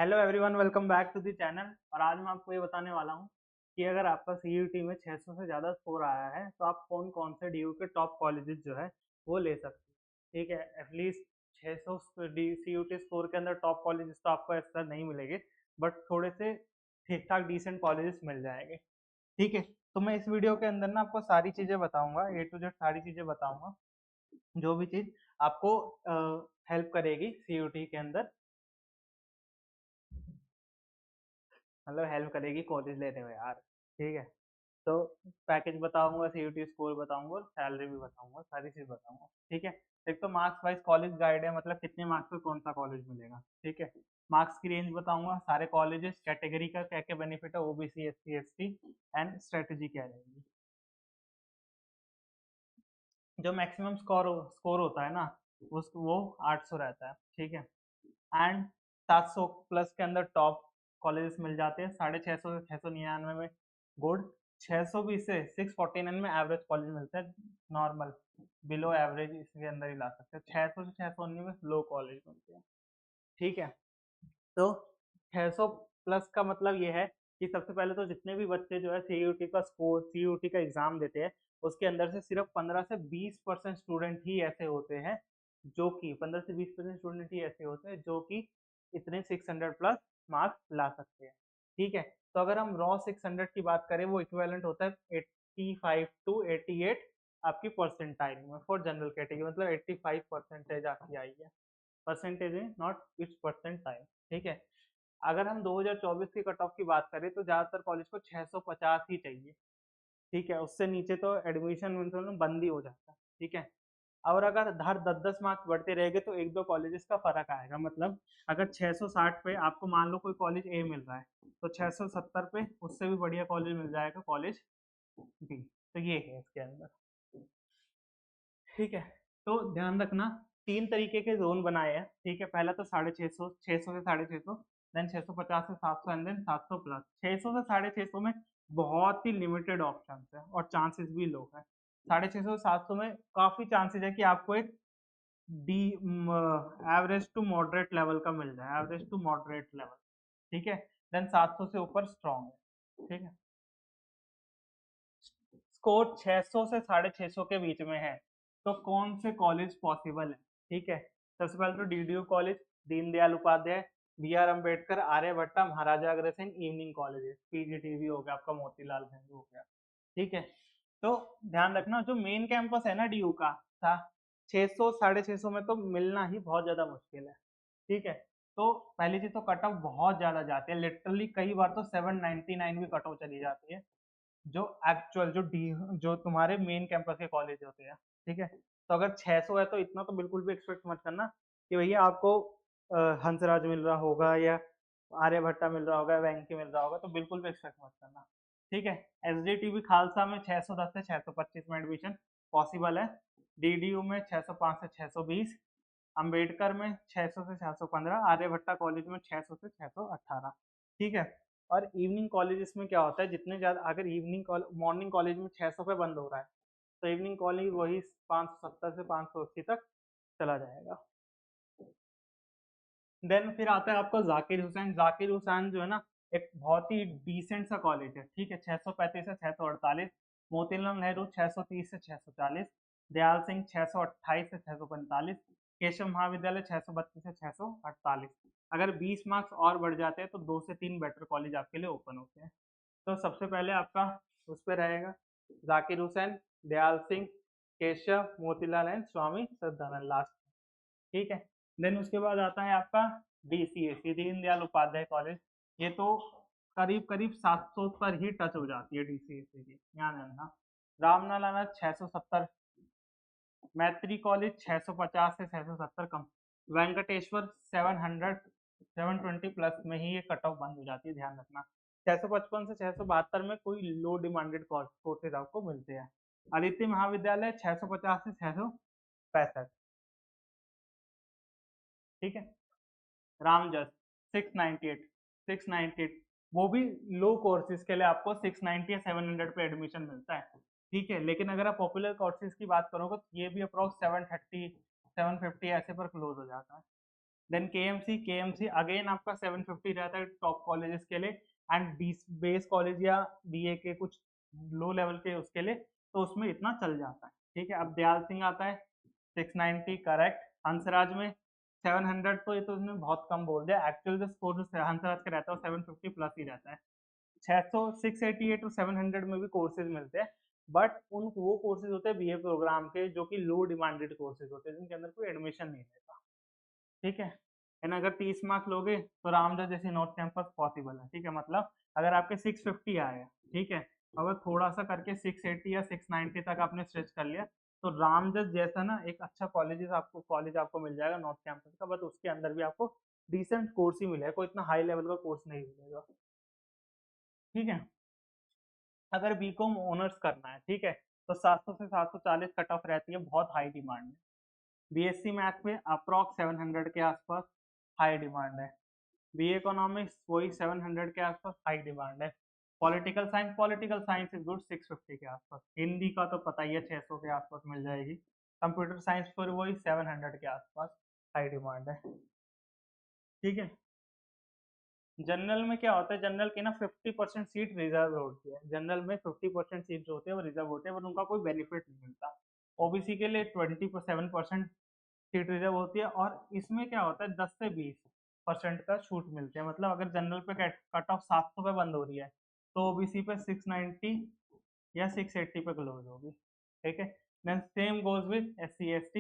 Hello everyone, welcome back to the channel. और आज मैं आपको ये बताने वाला हूँ कि अगर आपका सीयूटी में 600 से ज़्यादा स्कोर आया है तो आप कौन कौन से डीयू के टॉप कॉलेजेस जो है वो ले सकते हैं। ठीक है, एटलीस्ट 600 सीयूटी स्कोर के अंदर टॉप कॉलेजेस तो आपको इस तरह नहीं मिलेंगे, बट थोड़े से ठीक ठाक डिसेंट कॉलेजेस मिल जाएंगे। ठीक है, तो मैं इस वीडियो के अंदर ना आपको सारी चीज़ें बताऊंगा, ए टू जेड सारी चीज़ें बताऊंगा, जो भी चीज़ आपको हेल्प करेगी सीयूटी के अंदर, मतलब हेल्प करेगी कॉलेज लेने में यार। ठीक है, तो पैकेज बताऊंगा, सीयूटी स्कोर बताऊंगा और सैलरी भी बताऊंगा, सारी चीज बताऊंगा। ठीक है, एक तो मार्क्स वाइज कॉलेज गाइड है, मतलब कितने मार्क्स पे कौन सा कॉलेज मिलेगा। ठीक है, मार्क्स की रेंज बताऊंगा, सारे कॉलेजेस, कैटेगरी का क्या क्या बेनिफिट है, OBC SC ST, and strategy क्या रहेगी। जो मैक्सिमम स्कोर होता है ना, उस वो 800 रहता है। ठीक है, एंड 700 प्लस के अंदर टॉप कॉलेजेस मिल जाते हैं, 650 से 699 में गुड, 620 से 649 में एवरेज कॉलेज मिलता है, नॉर्मल बिलो एवरेज इसके अंदर ही ला सकते हैं, 600 से 619 में लो कॉलेज मिलते हैं। ठीक है, तो 600 प्लस का मतलब ये है कि सबसे पहले तो जितने भी बच्चे जो है सीयूटी का स्कोर, सीयूटी का एग्जाम देते हैं, उसके अंदर से सिर्फ 15 से 20% स्टूडेंट ही ऐसे होते हैं जो कि 15 से 20% स्टूडेंट ही ऐसे होते हैं जो कि इतने 600 प्लस मार्क्स ला सकते हैं। ठीक है, तो अगर हम रॉ 600 की बात करें, वो इक्विवेलेंट होता है 85 टू 88 आपकी परसेंटाइल में फॉर जनरल कैटेगरी, मतलब 85 परसेंटेज आपकी आई है। परसेंटेज है, नॉट इट्स परसेंटाइल। ठीक है, अगर हम 2024 की कट ऑफ की बात करें तो ज़्यादातर कॉलेज को 650 ही चाहिए। ठीक है, उससे नीचे तो एडमिशन मतलब बंद ही हो जाता है। ठीक है, और अगर हर 10-10 मार्क्स बढ़ते रहेंगे तो एक दो कॉलेजेस का फर्क आएगा, मतलब अगर 660 पे आपको मान लो कोई कॉलेज ए मिल रहा है, तो 670 पे उससे भी बढ़िया कॉलेज मिल जाएगा, कॉलेज बी। तो ये है इसके अंदर। ठीक है, तो ध्यान रखना, तीन तरीके के जोन बनाए हैं। ठीक है, पहला तो 650, 600 से 650, देन 650 से 700, एंड देन 700 प्लस। 600 से 650 में बहुत ही लिमिटेड ऑप्शन है और चांसेस भी लो है। 650 से 700 में काफी चांसेस है कि आपको एक डी एवरेज टू मॉडरेट लेवल का मिल जाए, एवरेज टू मॉडरेट लेवल। ठीक है, देन 700 से ऊपर स्ट्रॉन्ग है। ठीक है, स्कोर 600 से 650 के बीच में है तो कौन से कॉलेज पॉसिबल है। ठीक है, सबसे पहले तो DDU college, Deendayal Upadhyay, B R Ambedkar, Aryabhatta, Maharaja Agrasen, evening college, PGDAV हो गया आपका, मोतीलाल नेहरू हो गया। ठीक है, तो ध्यान रखना, जो मेन कैंपस है ना डीयू का था, 600 650 में तो मिलना ही बहुत ज्यादा मुश्किल है। ठीक है, तो पहली चीज तो कट ऑफ बहुत ज्यादा जाती है, लिटरली कई बार तो 799 भी कट ऑफ चली जाती है, जो एक्चुअल जो तुम्हारे मेन कैंपस के कॉलेज होते हैं। ठीक है, तो अगर 600 है तो इतना तो बिल्कुल भी एक्सपेक्ट मत करना कि भैया आपको हंसराज मिल रहा होगा या आर्यभट्टा मिल रहा होगा, वेंकी मिल रहा होगा, तो बिल्कुल भी एक्सपेक्ट मत करना। ठीक है, एसडीटीवी खालसा में 610 से 625 में एडमिशन पॉसिबल है, डीडीयू में 605 से 620, अंबेडकर में 600 से 615, आर्यभट्टा कॉलेज में 600 से 618। ठीक है, और इवनिंग कॉलेजेस में क्या होता है, जितने ज़्यादा अगर मॉर्निंग कॉलेज में 600 पे बंद हो रहा है तो इवनिंग कॉलेज वही 570 से 580 तक चला जाएगा। देन फिर आता है आपका जाकिर हुसैन। जाकिर हुसैन जो है ना, एक बहुत ही डिसेंट सा कॉलेज है। ठीक है, 635 से 648, मोतीलाल नेहरू 630 से 640, दयाल सिंह 628 से 645, केशव महाविद्यालय 632 से 648। अगर 20 मार्क्स और बढ़ जाते हैं तो 2 से 3 बेटर कॉलेज आपके लिए ओपन होते हैं। तो सबसे पहले आपका उस पर रहेगा जाकिर हुसैन, दयाल सिंह, केशव, मोतीलाल एंड स्वामी श्रद्धानंद लास्ट। ठीक है, देन उसके बाद आता है आपका डीसीए, दीनदयाल उपाध्याय कॉलेज। ये तो करीब करीब 700 पर ही टच हो जाती है डीसीए की, ध्यान रखना। रामनालाना 670, मैत्री कॉलेज 650 से 670 कम, वेंकटेश्वर 700 720 प्लस में ही ये कट ऑफ बंद हो जाती है, ध्यान रखना। 655 से 672 में कोई लो डिमांडेड कोर्सेज आपको मिलते हैं। आदित्य महाविद्यालय 650 से 665। ठीक है, रामजस 698, 698, वो भी लो कोर्सेज के लिए आपको 690 या 700 पे एडमिशन मिलता है। ठीक है, लेकिन अगर आप पॉपुलर कोर्सेज की बात करोगे तो ये भी अप्रॉक्स 730 750 ऐसे पर क्लोज हो जाता है। देन केएमसी अगेन आपका 750 रहता है टॉप कॉलेजेस के लिए, एंड बेस कॉलेज या बीए के कुछ लो लेवल के उसके लिए तो उसमें इतना चल जाता है। ठीक है, अब दयाल सिंह आता है 690 करेक्ट। हंसराज में 700, तो ये तो उसने बहुत कम बोल दिया, एक्चुअल जो स्कोर हंसराज का रहता है वो 750 प्लस ही रहता है। 600 688 और 700 में भी कोर्सेज मिलते हैं, बट उन वो कोर्सेज होते हैं बीए प्रोग्राम के जो कि लो डिमांडेड कोर्सेज होते हैं जिनके अंदर कोई एडमिशन नहीं रहता। ठीक है, एंड अगर 30 मार्क्स लोगे तो रामदास जैसे नॉर्थ कैंपस पॉसिबल है। ठीक है, मतलब अगर आपके 650 आए, ठीक है, अगर थोड़ा सा करके 680 या 690 तक आपने स्ट्रेच कर लिया तो रामदास जैसा ना एक अच्छा कॉलेज आपको मिल जाएगा नॉर्थ कैंपस का, बट उसके अंदर भी आपको डिसेंट कोर्स ही मिलेगा, कोई इतना हाई लेवल का कोर्स नहीं मिलेगा। ठीक है, अगर बीकॉम ऑनर्स करना है, ठीक है, तो 700 से 740 कट ऑफ रहती है, बहुत हाई डिमांड है। बीएससी मैथ में अप्रॉक्स 700 के आसपास हाई डिमांड है। बीए इकोनॉमिक्स वही 700 के आसपास हाई डिमांड है। पॉलिटिकल साइंस इज गुड 650 के आसपास। हिंदी का तो पता ही है 600 के आसपास मिल जाएगी। कंप्यूटर साइंस फिर वही 700 के आसपास हाई डिमांड है। ठीक है, जनरल में क्या होता है, जनरल की ना 50% सीट रिजर्व होती है। जनरल में 50% सीट जो होते हैं वो रिजर्व होते हैं, बट उनका कोई बेनिफिट नहीं मिलता। ओबीसी के लिए 27% सीट रिजर्व होती है, और इसमें क्या होता है 10 से 20% का छूट मिलते हैं। मतलब अगर जनरल पे कट ऑफ 700 पे बंद हो रही है तो ओबीसी पे 690 या 680 पे क्लोज होगी। ठीक है, then same goes with S C S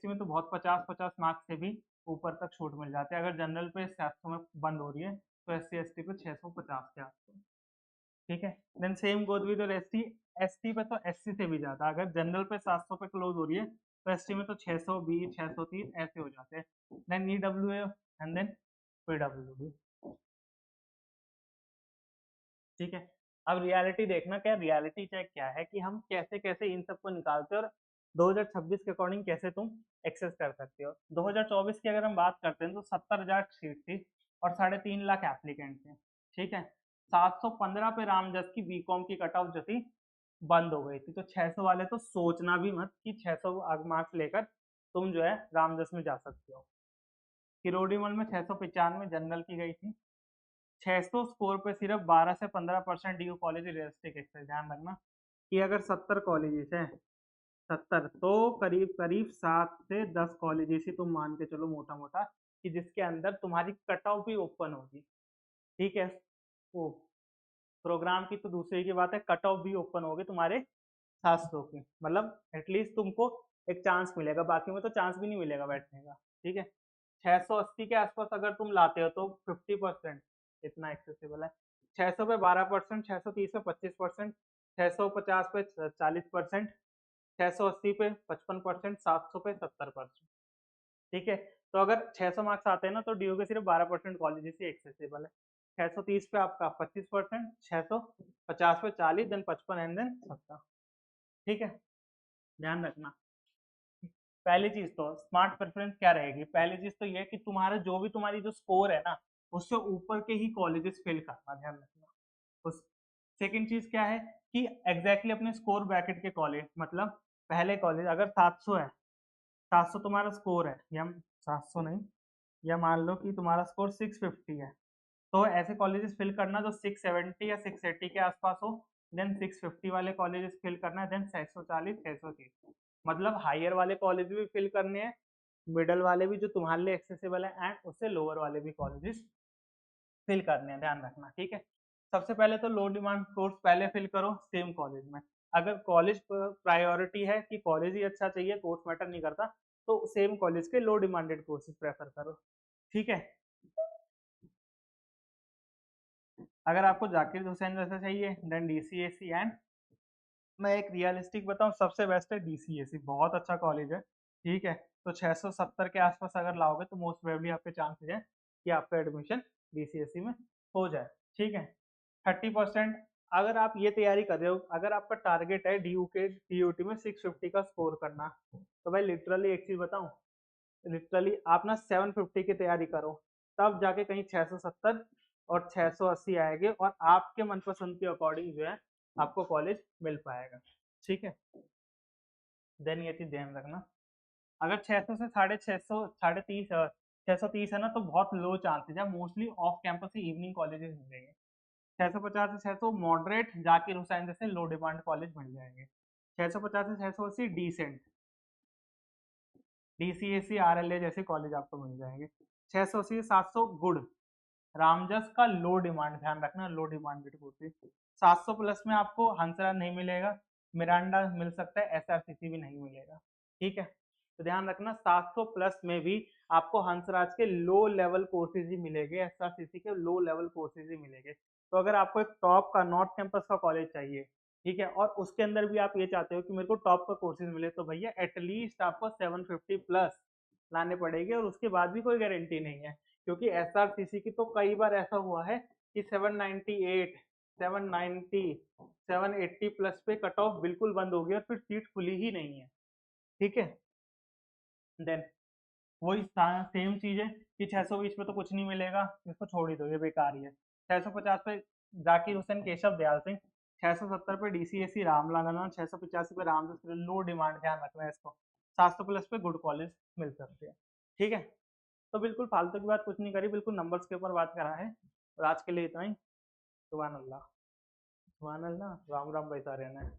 T में तो बहुत 50-50 मार्क्स से भी ऊपर तक छूट मिल जाती है। अगर जनरल पे 700 में बंद हो रही है तो एस सी पे 650 के आसपास। ठीक है, देन सेम गोज विद और एस टी पे तो एससी से भी ज़्यादा। अगर जनरल पे 700 पे क्लोज हो रही है तो एसटी में तो 620 630 ऐसे हो जाते हैं। Then EW and then PW. ठीक है, अब रियलिटी देखना, क्या रियलिटी चेक क्या है कि हम कैसे कैसे इन सबको निकालते हैं और 2026 के अकॉर्डिंग कैसे तुम एक्सेस कर सकते हो। 2024 की अगर हम बात करते हैं तो 70,000 सीट थी और 3.5 लाख एप्लीकेंट थे। ठीक है, 715 पे रामजस की बीकॉम की कट ऑफ जो थी बंद हो गई थी, तो 600 वाले तो सोचना भी मत कि 600 मार्क्स लेकर तुम जो है रामजस में जा सकते हो। किरोड़ीमल में 695 जनरल की गई थी। 600 स्कोर पे सिर्फ 12 से 15% डी कॉलेज रियलिस्टिक एक्सेस। ध्यान रखना कि अगर 70 कॉलेजेस हैं, 70 तो करीब करीब 7 से 10 कॉलेजेस ही तुम मान के चलो मोटा मोटा कि जिसके अंदर तुम्हारी कट ऑफ भी ओपन होगी। ठीक है, वो प्रोग्राम की तो दूसरी की बात है, कट ऑफ भी ओपन होगी तुम्हारे 700 की, मतलब एटलीस्ट तुमको एक चांस मिलेगा, बाकी में तो चांस भी नहीं मिलेगा बैठने का। ठीक है, 680 के आसपास अगर तुम लाते हो तो 50% इतना एक्सेसिबल है। 600 पे 12%, 630 पे 25%, 650 पे 40%, 680 पे 55%, 700 पे 70%। ठीक है, तो अगर 600 मार्क्स आते हैं ना तो डी के सिर्फ 12% कॉलेजेस ही एक्सेसिबल है। 630 पे आपका 25%, 650 पे 40, देन 55 एंड देन 70। ठीक है, ध्यान रखना। पहली चीज तो स्मार्ट प्रेफरेंस क्या रहेगी, पहली चीज तो ये कि तुम्हारा जो भी तुम्हारी जो स्कोर है ना उससे ऊपर के ही कॉलेजेस फिल करना, ध्यान रखना। उस सेकंड चीज क्या है कि एग्जैक्टली अपने स्कोर ब्रैकेट के कॉलेज, मतलब पहले कॉलेज अगर 700 है, 700 तुम्हारा स्कोर है, या 700 नहीं, या मान लो कि तुम्हारा स्कोर 650 है, तो ऐसे कॉलेजेस फिल करना जो 670 या 680 के आसपास हो। देन 650 वाले कॉलेजेस फिल करना है, देन 640 630, मतलब हायर वाले कॉलेज भी फिल करने हैं, मिडल वाले भी जो तुम्हारे लिए एक्सेसिबल है, एंड उससे लोअर वाले भी कॉलेजेस फिल करने हैं, ध्यान रखना। ठीक है, सबसे पहले तो लो डिमांड कोर्स पहले फिल करो सेम कॉलेज में। अगर कॉलेज प्रायोरिटी है कि कॉलेज ही अच्छा चाहिए, कोर्स मैटर नहीं करता, तो सेम कॉलेज के लो डिमांडेड कोर्सेज प्रेफर करो। ठीक है, अगर आपको जाकिर हुसैन जैसा चाहिए देन डीसीएसी, एंड मैं एक रियलिस्टिक बताऊं सबसे बेस्ट है डीसीएसी, बहुत अच्छा कॉलेज है। ठीक है, तो 670 के आसपास अगर लाओगे तो मोस्ट प्रोबेबली आपके चांसेस हैं कि आपका एडमिशन डीसीएसी में हो जाए। ठीक है, 30% अगर आप ये तैयारी कर रहे हो, अगर आपका टारगेट है डीयू के टीयूटी में 650 का स्कोर करना, तो भाई लिटरली एक चीज बताऊं, लिटरली आप ना 750 की तैयारी करो, तब जाके कहीं 670 और 680 आएंगे और आपके मनपसंद के अकॉर्डिंग जो है आपको कॉलेज मिल पाएगा। ठीक है, देन ये चीज ध्यान रखना, अगर 600 से 650 330 630 है ना, तो बहुत लो चांसेज है, मोस्टली ऑफ कैंपस ही इवनिंग कॉलेजेस मिलेंगे। 650 से 600 मॉडरेट, जाकिर हुसैन जैसे लो डिमांड कॉलेज मिल जाएंगे। 650 से 680 डिसेंट, डीसीएसी आरएलए जैसे कॉलेज आपको मिल जाएंगे। 680 से 700 गुड, रामजस का लो डिमांड, ध्यान रखना लो डिमांडेड कोर्सेज। 700 प्लस में आपको हंसराज नहीं मिलेगा, मिरांडा मिल सकता है, एसआरसीसी भी नहीं मिलेगा, ठीक है। तो ध्यान रखना 700 प्लस में भी आपको हंसराज के लो लेवल कोर्सेज ही मिलेंगे, एसआरसीसी के लो लेवल कोर्सेज ही मिलेंगे। तो अगर आपको एक टॉप का नॉर्थ कैंपस का कॉलेज चाहिए, ठीक है, और उसके अंदर भी आप ये चाहते हो कि मेरे को टॉप का कोर्सेज मिले, तो भैया एटलीस्ट आपको 750 प्लस लाने पड़ेंगे, और उसके बाद भी कोई गारंटी नहीं है, क्योंकि एसआरसीसी की तो कई बार ऐसा हुआ है कि 798, 790, 780 प्लस पे कट ऑफ बिल्कुल बंद हो गया और फिर सीट खुली ही नहीं है, ठीक है। देन वही सेम चीज है कि 620 पे तो कुछ नहीं मिलेगा, इसको छोड़ ही दो, ये बेकार ही है। 650 पे जाकिर हुसैन केशव दयाल सिंह, 670 पे डीसीएससी रामलाल, 685 पे रामजस, लो डिमांड, ध्यान रखना है इसको। 700 प्लस पे गुड कॉलेज मिल सकते हैं, ठीक है। तो बिल्कुल फालतू की बात कुछ नहीं करी, बिल्कुल नंबर्स के ऊपर बात करा है, और आज के लिए इतना ही। सुभान अल्लाह, सुभान अल्लाह, राम राम भाई सारे ने।